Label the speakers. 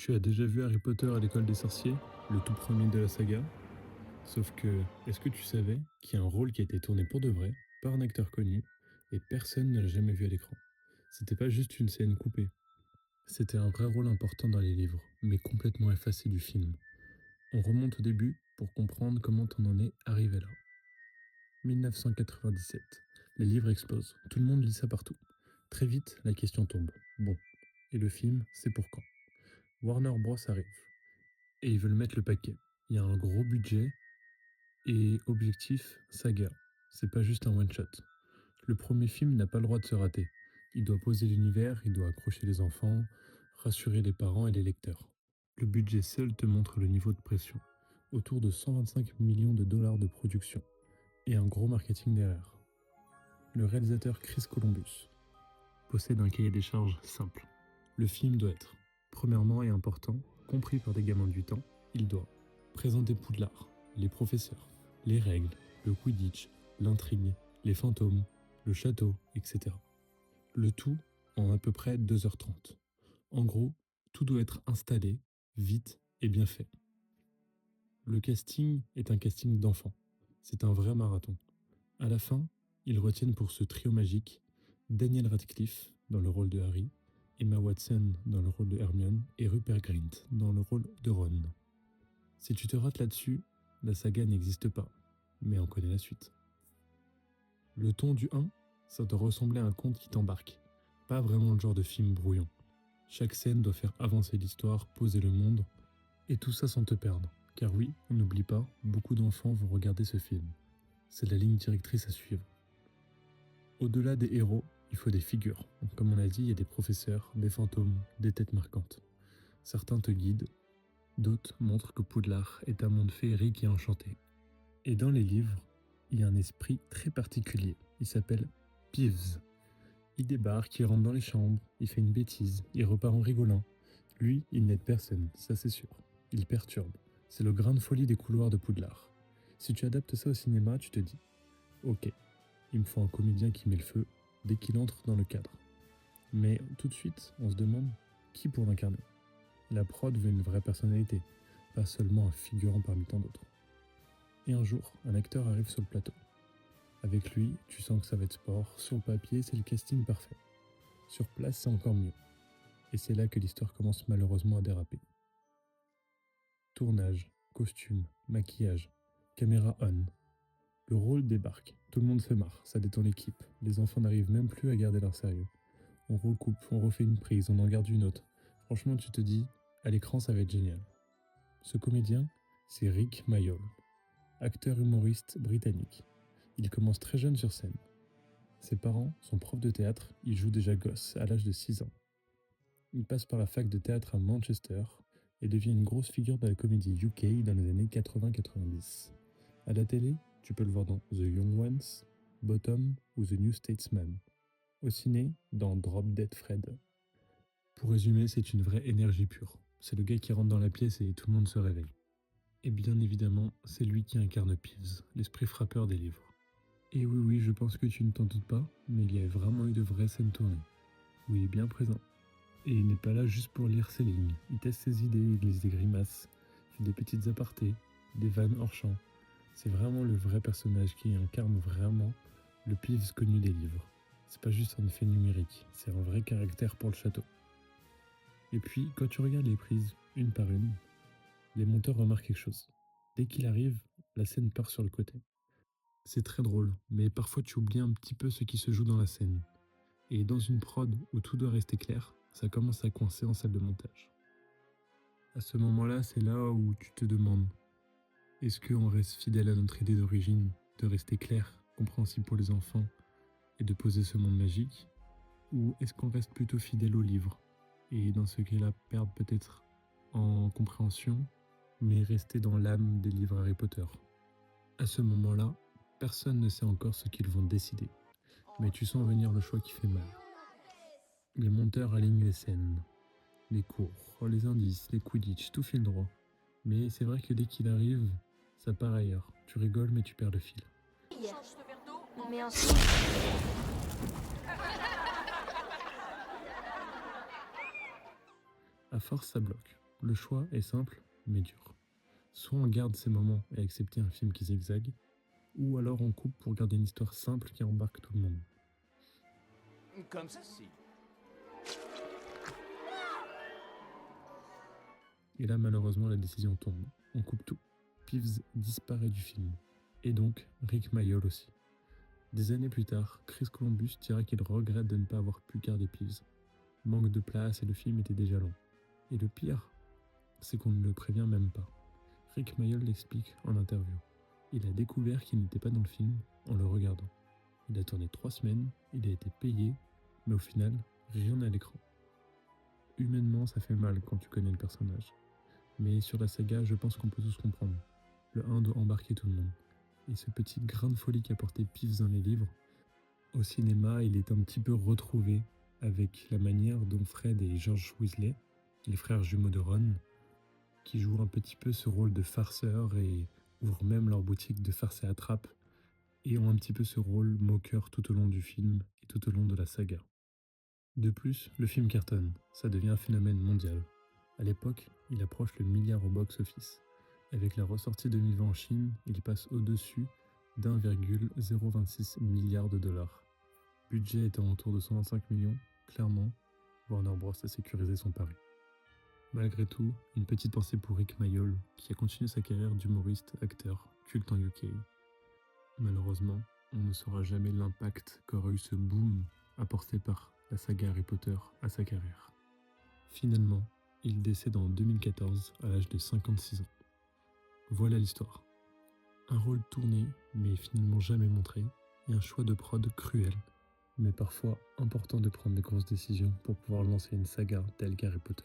Speaker 1: Tu as déjà vu Harry Potter à l'école des sorciers, le tout premier de la saga? Sauf que, est-ce que tu savais qu'il y a un rôle qui a été tourné pour de vrai, par un acteur connu, et personne ne l'a jamais vu à l'écran? C'était pas juste une scène coupée. C'était un vrai rôle important dans les livres, mais complètement effacé du film. On remonte au début pour comprendre comment on en est arrivé là. 1997. Les livres explosent. Tout le monde lit ça partout. Très vite, la question tombe. Bon. Et le film, c'est pour quand? Warner Bros. Arrive. Et ils veulent mettre le paquet. Il y a un gros budget et objectif saga. C'est pas juste un one-shot. Le premier film n'a pas le droit de se rater. Il doit poser l'univers, il doit accrocher les enfants, rassurer les parents et les lecteurs. Le budget seul te montre le niveau de pression. Autour de 125 millions de dollars de production. Et un gros marketing derrière. Le réalisateur Chris Columbus possède un cahier des charges simple. Le film doit être, premièrement et important, compris par des gamins du temps, il doit présenter Poudlard, les professeurs, les règles, le Quidditch, l'intrigue, les fantômes, le château, etc. Le tout en à peu près 2h30. En gros, tout doit être installé, vite et bien fait. Le casting est un casting d'enfants. C'est un vrai marathon. À la fin, ils retiennent pour ce trio magique Daniel Radcliffe dans le rôle de Harry, Emma Watson dans le rôle de Hermione et Rupert Grint dans le rôle de Ron. Si tu te rates là-dessus, la saga n'existe pas, mais on connaît la suite. Le ton du 1, ça doit ressembler à un conte qui t'embarque, pas vraiment le genre de film brouillon. Chaque scène doit faire avancer l'histoire, poser le monde, et tout ça sans te perdre. Car oui, on n'oublie pas, beaucoup d'enfants vont regarder ce film. C'est la ligne directrice à suivre. Au-delà des héros, il faut des figures. Comme on l'a dit, il y a des professeurs, des fantômes, des têtes marquantes. Certains te guident, d'autres montrent que Poudlard est un monde féerique et enchanté. Et dans les livres, il y a un esprit très particulier. Il s'appelle Peeves. Il débarque, il rentre dans les chambres, il fait une bêtise, il repart en rigolant. Lui, il n'aide personne, ça c'est sûr. Il perturbe. C'est le grain de folie des couloirs de Poudlard. Si tu adaptes ça au cinéma, tu te dis ok, il me faut un comédien qui met le feu dès qu'il entre dans le cadre. Mais tout de suite, on se demande qui pour l'incarner. La prod veut une vraie personnalité, pas seulement un figurant parmi tant d'autres. Et un jour, un acteur arrive sur le plateau. Avec lui, tu sens que ça va être sport. Sur le papier, c'est le casting parfait. Sur place, c'est encore mieux. Et c'est là que l'histoire commence malheureusement à déraper. Tournage, costume, maquillage, caméra on. Le rôle débarque. Tout le monde se marre, ça détend l'équipe. Les enfants n'arrivent même plus à garder leur sérieux. On recoupe, on refait une prise, on en garde une autre. Franchement, tu te dis, à l'écran, ça va être génial. Ce comédien, c'est Rick Mayall, acteur humoriste britannique. Il commence très jeune sur scène. Ses parents sont profs de théâtre, il joue déjà gosse à l'âge de 6 ans. Il passe par la fac de théâtre à Manchester et devient une grosse figure de la comédie UK dans les années 80-90. À la télé, tu peux le voir dans The Young Ones, Bottom ou The New Statesman. Au ciné, dans Drop Dead Fred. Pour résumer, c'est une vraie énergie pure. C'est le gars qui rentre dans la pièce et tout le monde se réveille. Et bien évidemment, c'est lui qui incarne Peeves, l'esprit frappeur des livres. Et oui, je pense que tu ne t'en doutes pas, mais il y a vraiment eu de vraies scènes tournées, où il est bien présent. Et il n'est pas là juste pour lire ses lignes. Il teste ses idées, il glisse des grimaces, fait des petites apartés, des vannes hors champ. C'est vraiment le vrai personnage qui incarne vraiment le Peeves connu des livres. C'est pas juste un effet numérique, c'est un vrai caractère pour le château. Et puis, quand tu regardes les prises, une par une, les monteurs remarquent quelque chose. Dès qu'il arrive, la scène part sur le côté. C'est très drôle, mais parfois tu oublies un petit peu ce qui se joue dans la scène. Et dans une prod où tout doit rester clair, ça commence à coincer en salle de montage. À ce moment-là, c'est là où tu te demandes, est-ce qu'on reste fidèle à notre idée d'origine, de rester clair, compréhensible pour les enfants, et de poser ce monde magique, ou est-ce qu'on reste plutôt fidèle au livre, et dans ce cas-là perdre peut-être en compréhension, mais rester dans l'âme des livres Harry Potter. À ce moment-là, personne ne sait encore ce qu'ils vont décider, mais tu sens venir le choix qui fait mal. Les monteurs alignent les scènes, les cours, les indices, les Quidditch, tout file droit. Mais c'est vrai que dès qu'il arrive, ça part ailleurs. Tu rigoles mais tu perds le fil.
Speaker 2: Mais ensuite,
Speaker 1: À force, ça bloque. Le choix est simple, mais dur. Soit on garde ces moments et accepter un film qui zigzague, ou alors on coupe pour garder une histoire simple qui embarque tout le monde.
Speaker 3: Comme ça, si.
Speaker 1: Et là, malheureusement, la décision tombe. On coupe tout. Peeves disparaît du film. Et donc, Rick Mayall aussi. Des années plus tard, Chris Columbus dira qu'il regrette de ne pas avoir pu garder Peeves. Manque de place et le film était déjà long. Et le pire, c'est qu'on ne le prévient même pas. Rick Mayall l'explique en interview. Il a découvert qu'il n'était pas dans le film en le regardant. Il a tourné 3 semaines, il a été payé, mais au final, rien à l'écran. Humainement, ça fait mal quand tu connais le personnage. Mais sur la saga, je pense qu'on peut tous comprendre. Le 1 doit embarquer tout le monde. Et ce petit grain de folie qu'apportait Peeves dans les livres, au cinéma, il est un petit peu retrouvé avec la manière dont Fred et George Weasley, les frères jumeaux de Ron, qui jouent un petit peu ce rôle de farceur et ouvrent même leur boutique de farce et attrape, et ont un petit peu ce rôle moqueur tout au long du film et tout au long de la saga. De plus, le film cartonne, ça devient un phénomène mondial. À l'époque, il approche le milliard au box-office. Avec la ressortie 2020 en Chine, il passe au-dessus d'1,026 milliard de dollars. Budget étant autour de 125 millions, clairement, Warner Bros a sécurisé son pari. Malgré tout, une petite pensée pour Rick Mayall, qui a continué sa carrière d'humoriste-acteur culte en UK. Malheureusement, on ne saura jamais l'impact qu'aurait eu ce boom apporté par la saga Harry Potter à sa carrière. Finalement, il décède en 2014 à l'âge de 56 ans. Voilà l'histoire. Un rôle tourné, mais finalement jamais montré, et un choix de prod cruel, mais parfois important de prendre des grosses décisions pour pouvoir lancer une saga telle qu'Harry Potter.